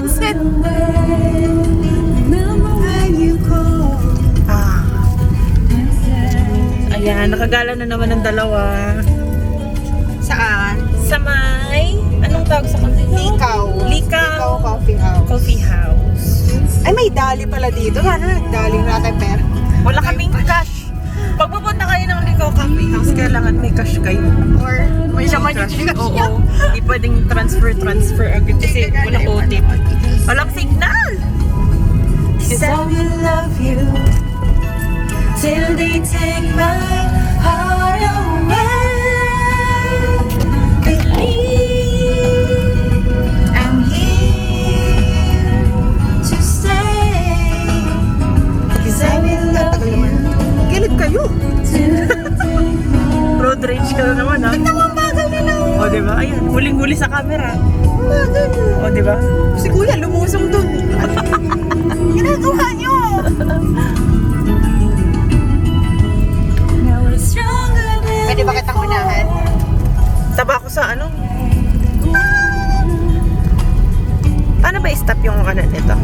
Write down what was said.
pansit. Ayan, nakagala na naman ng dalawa. Saan? Sa may, anong tawag sa kanila? Likaw. Likaw Coffee House. Coffee House. Ay, may dali pala dito. Ano, nagdali na tayo pera. Wala kaming cash. Pag pupunta kayo ng Likaw Coffee House, kailangan may cash kayo. Or may laman yung Cash. chikas Oo. niya. Hindi pwedeng transfer agad kasi walang OTP. Walang signal. I will love you till they take my heart away. Believe I'm here to stay. 'Cause I will love Tagal naman. Kilid kayo. Road rage ka na naman, ha? Ang bagal nila. O, diba? Ayan, huling-huli sa camera. Bagal. O, diba? Si Kuya lumusong dun. Ginagawa niyo. now we're stronger than Pwede ba kitang unahan? Taba ko sa ano? Paano ba i-stop yung ano nito?